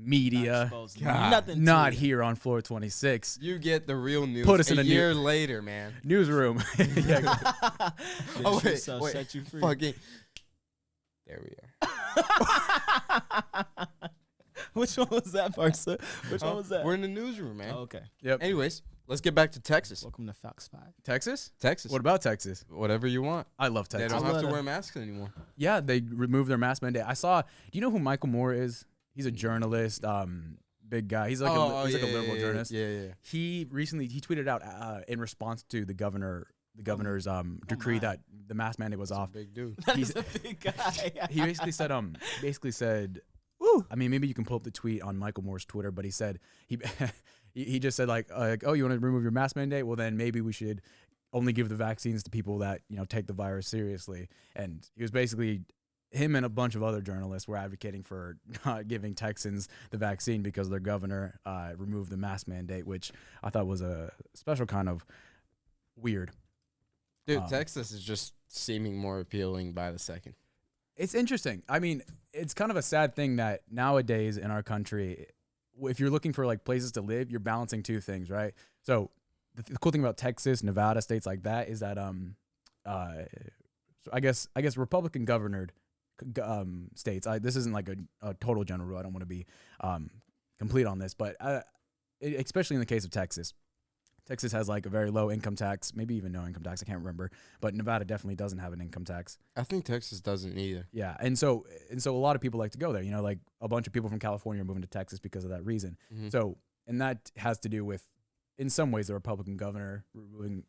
media, nothing. Not here on floor 26. You get the real news. Put us in a year later, man. Newsroom. Oh wait, set you free. fucking. There we are. Which one was that, Parsa? Which one was that? We're in the newsroom, man. Oh, okay. Yep. Anyways, let's get back to Texas. Welcome to Fox 5. Texas? Texas. What about Texas? Whatever you want. I love They Texas. don't have to wear masks anymore. Yeah, they removed their mask mandate. I saw. Do you know who Michael Moore is? He's a journalist, big guy. He's like a liberal journalist. Yeah. He recently tweeted out in response to the governor's decree that the mask mandate was off. Big dude. He's a big guy. He basically said, "Woo." I mean, maybe you can pull up the tweet on Michael Moore's Twitter, but he said he just said like, oh, you want to remove your mask mandate? Well, then maybe we should only give the vaccines to people that take the virus seriously. And he was basically, him and a bunch of other journalists were advocating for not giving Texans the vaccine because their governor removed the mask mandate, which I thought was a special kind of weird. Dude, Texas is just seeming more appealing by the second. It's interesting. I mean, it's kind of a sad thing that nowadays in our country, if you're looking for like places to live, you're balancing two things, right? So the cool thing about Texas, Nevada, states like that is that so I guess Republican governored states. This isn't like a total general rule. I don't want to be complete on this, but especially in the case of Texas. Texas has like a very low income tax, maybe even no income tax. I can't remember, but Nevada definitely doesn't have an income tax. I think Texas doesn't either. Yeah, and so a lot of people like to go there. Like a bunch of people from California are moving to Texas because of that reason. Mm-hmm. So, and that has to do with, in some ways, the Republican governor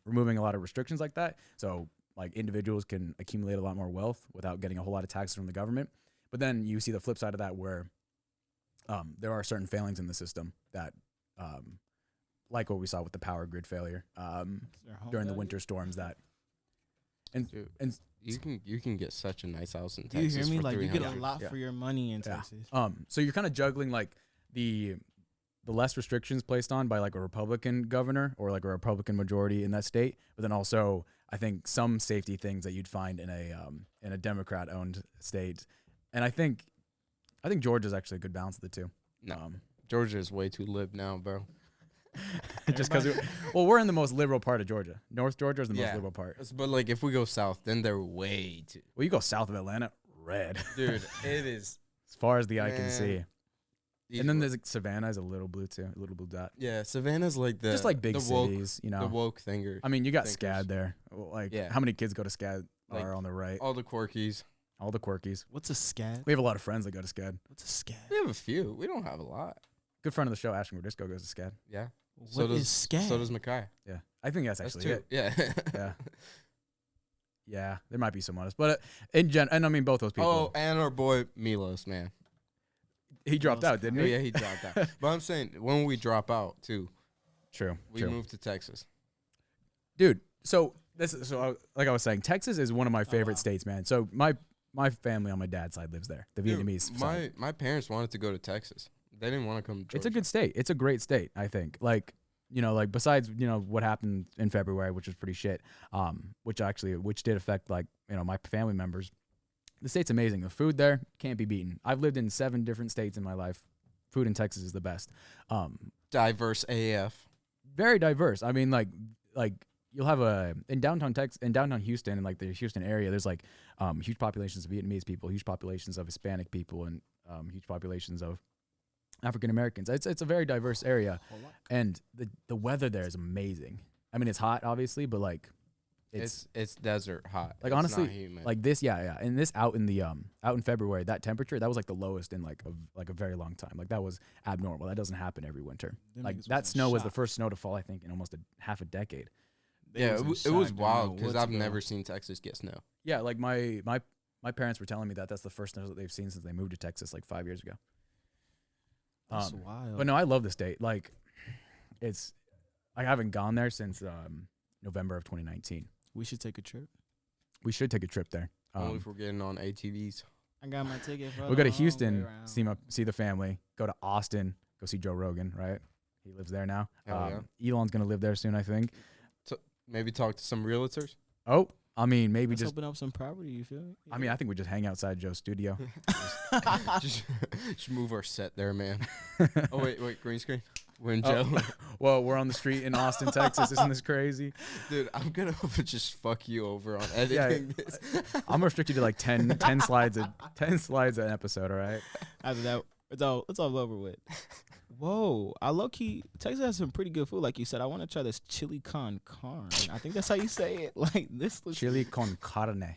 removing a lot of restrictions like that. So, like individuals can accumulate a lot more wealth without getting a whole lot of taxes from the government. But then you see the flip side of that, where there are certain failings in the system that. Like what we saw with the power grid failure during the winter storms. Dude, you can get such a nice house in Do Texas. You hear me? For like you get a $300. lot for your money in Texas. So you're kind of juggling like the less restrictions placed on by like a Republican governor or like a Republican majority in that state, but then also I think some safety things that you'd find in a Democrat-owned state, and I think Georgia's actually a good balance of the two. No, Georgia is way too lib now, bro. Just because we're in the most liberal part of Georgia. North Georgia is the most liberal part. But like if we go south, then they're way too. Well, you go south of Atlanta, red. Dude, it is as far as the eye can see. And then there's like, Savannah is a little blue too, a little blue dot. Yeah, Savannah's like just like big cities, the woke thinger. I mean, you got SCAD there. Like, how many kids go to SCAD are on the right? All the quirkies. What's a SCAD? We have a lot of friends that go to SCAD. What's a SCAD? We have a few. We don't have a lot. Good friend of the show, Ashton Gordisco, goes to SCAD. Yeah. What is SCAD? So does Mackay. Yeah, I think that's actually it. Yeah. Yeah, there might be some others, but and I mean both those people. Oh, and our boy Milos, man. He dropped out, didn't he? Yeah, he dropped out. But I'm saying when we drop out too, we moved to Texas, dude. So like I was saying, Texas is one of my favorite states, man. So my family on my dad's side lives there, the Vietnamese side. My parents wanted to go to Texas. They didn't want to come to Georgia. It's a good state. It's a great state, I think. Like, like besides, what happened in February, which was pretty shit, which did affect like, my family members. The state's amazing. The food there can't be beaten. I've lived in 7 different states in my life. Food in Texas is the best. Diverse AF. Very diverse. I mean, like you'll have in downtown Houston and like the Houston area, there's like huge populations of Vietnamese people, huge populations of Hispanic people, and huge populations of African Americans. It's a very diverse area, and the weather there is amazing. I mean, it's hot, obviously, but like it's desert hot. Like it's honestly, not humid. like this, and this out in February, that temperature that was like the lowest in like a very long time. Like that was abnormal. That doesn't happen every winter. Like that snow was the first snow to fall, I think, in almost half a decade. Yeah, it was wild because I've never seen Texas get snow. Yeah, like my parents were telling me that's the first snow that they've seen since they moved to Texas like 5 years ago. That's wild. But no, I love the state. Like, I haven't gone there since November of 2019. We should take a trip. We should take a trip there. Only if we're getting on ATVs. I got my ticket. We'll go to Houston, see the family. Go to Austin, go see Joe Rogan. Right, he lives there now. Elon's gonna live there soon, I think. Maybe talk to some realtors. Oh, I mean, maybe Let's just open up some property. You feel me? I mean, I think we just hang outside Joe's studio. just move our set there, man. Oh wait, green screen. We're in Joe. Well, we're on the street in Austin, Texas. Isn't this crazy? Dude, I'm gonna just fuck you over on editing this. I'm restricted to like 10 slides an episode. All right. After that, it's all over with. Whoa, I low key Texas has some pretty good food, like you said. I want to try this chili con carne. I think that's how you say it. Like this looks chili con carne,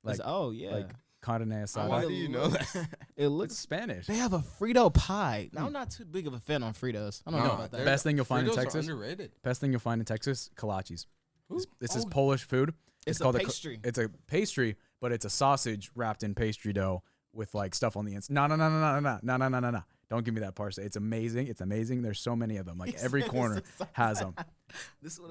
like like carne asada. Why do you know that? It looks It's Spanish. They have a Frito pie. Now I'm not too big of a fan on Fritos. I don't know about that. Best thing you'll find in Fritos are Texas. underrated. Best thing you'll find in Texas, kolaches. This is Polish food. It's called a pastry. it's a pastry, but it's a sausage wrapped in pastry dough with like stuff on the inside. No. Don't give me that parsa. It's amazing. It's amazing. There's so many of them. Like every corner has them.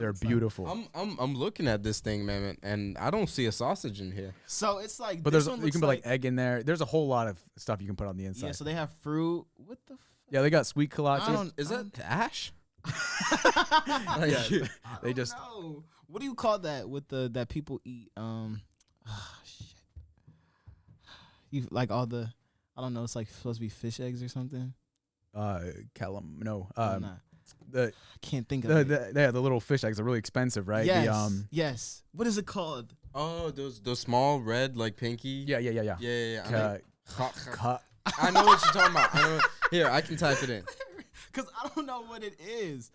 They're beautiful. Like. I'm looking at this thing, man, and I don't see a sausage in here. So it's like, but there's you can put like egg in there. There's a whole lot of stuff you can put on the inside. Yeah, so they have fruit. What the? Yeah, they got sweet kolaches. Is that ash? Yeah, they just. Know. What do you call that with that people eat? Shit. You like all the. I don't know. It's like supposed to be fish eggs or something. No. I can't think of it. The little fish eggs are really expensive, right? Yes. Yes. What is it called? Oh, those small red like pinky. Yeah. Yeah. I know what you're talking about. Here, I can type it in. Cause I don't know what it is.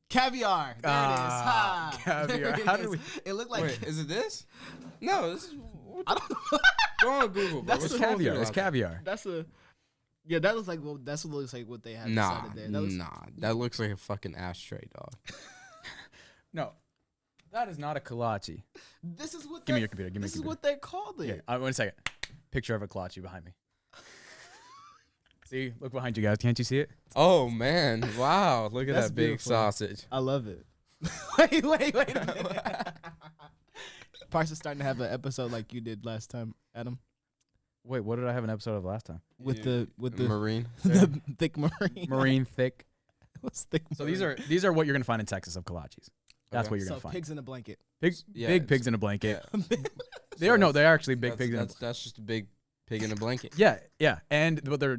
Caviar. There it is. Ha. Caviar. How did we? It looked like. Wait, is it this? No, this is. I don't know. Go on Google. Bro. It's caviar. It's caviar. That's a. Yeah, that looks like. Well, that's what looks like what they have. Nah, there. that looks like a fucking ashtray, dog. No, that is not a kolache. This is what. Give me your computer. This is what they called it. Yeah, wait a second. Picture of a kolache behind me. See, look behind you guys. Can't you see it? Oh man! Wow! Look at That's that big beautiful. sausage. I love it. wait a minute. Parsa's starting to have an episode like you did last time, Adam. Wait, what did I have an episode of last time? With the marine, the thick marine. Marine thick. What's thick? So these are what you're gonna find in Texas of kolaches. That's what you're gonna So find. pigs in a blanket. Big pigs in a blanket. Yeah. They're actually big pigs. That's just a big pig in a blanket. Yeah, and but they're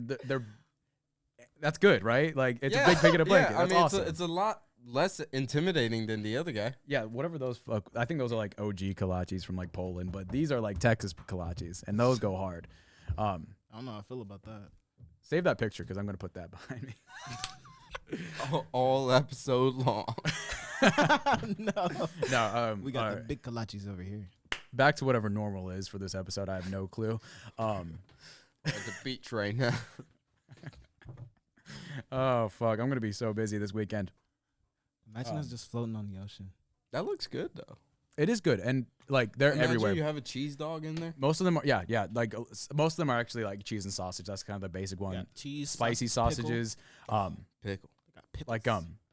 that's good, right? Like it's a big pig in a blanket. Yeah, That's awesome. it's a lot less intimidating than the other guy. Yeah, whatever those. I think those are like OG kolaches from like Poland, but these are like Texas kolaches, and those go hard. I don't know how I feel about that. Save that picture because I'm gonna put that behind me. all episode long. No, we got the big kolaches over here. Back to whatever normal is for this episode. I have no clue. At the beach right now. Oh fuck! I'm gonna be so busy this weekend. Imagine us just floating on the ocean. That looks good though. It is good, and like they're Imagine everywhere. you have a cheese dog in there. Most of them are, yeah. Like most of them are actually like cheese and sausage. That's kind of the basic one. Yeah, cheese, spicy sausages. Pickle. Like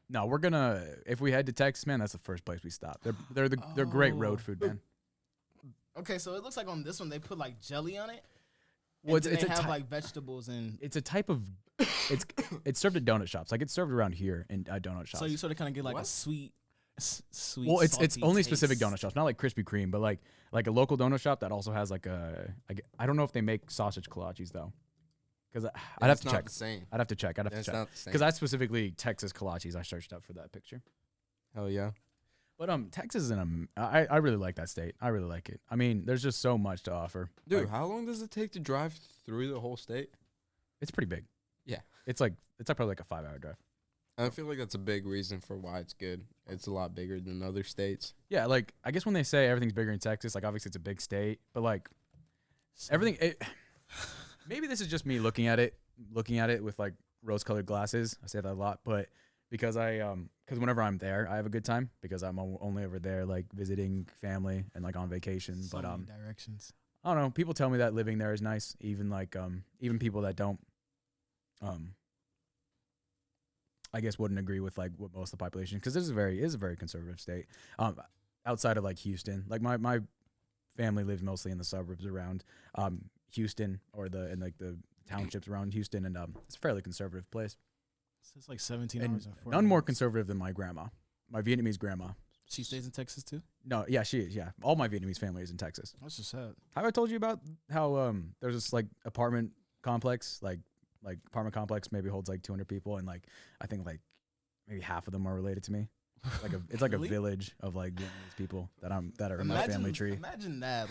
no, we're gonna if we head to Texas, man, that's the first place we stop. They're great road food, man. Okay, so it looks like on this one they put like jelly on it. Well, they have like vegetables and. It's a type of. It's served at donut shops. Like it's served around here in donut shops. So you sort of kind of get like a sweet. Well, it's only taste. specific donut shops, not like Krispy Kreme, but like a local donut shop that also has like I don't know if they make sausage kolaches though, because I'd have to check. I'd have to check because that's specifically Texas kolaches. I searched up for that picture. Hell yeah. But Texas is I really like that state. I really like it. I mean, there's just so much to offer. Dude, like, how long does it take to drive through the whole state? It's pretty big. Yeah. It's probably like a 5-hour drive. I feel like that's a big reason for why it's good. It's a lot bigger than other states. Yeah, like I guess when they say everything's bigger in Texas, like obviously it's a big state, but like everything maybe this is just me looking at it with like rose-colored glasses. I say that a lot, but because because whenever I'm there, I have a good time because I'm only over there like visiting family and like on vacation. So but many directions. I don't know. People tell me that living there is nice, even like even people that don't I guess wouldn't agree with like what most of the population, because this is a very conservative state. Outside of like Houston, like my family lives mostly in the suburbs around Houston or the townships around Houston, and it's a fairly conservative place. So it's like 17 and hours and 4 none more minutes. conservative than my grandma, my Vietnamese grandma. She stays in Texas too. No, yeah, she is. Yeah, all my Vietnamese family is in Texas. That's just sad. Have I told you about how there's this like apartment complex, like apartment complex maybe holds like 200 people, and like I think like maybe half of them are related to me. It's like Really? a village of like Vietnamese people that are in my family tree. Imagine that.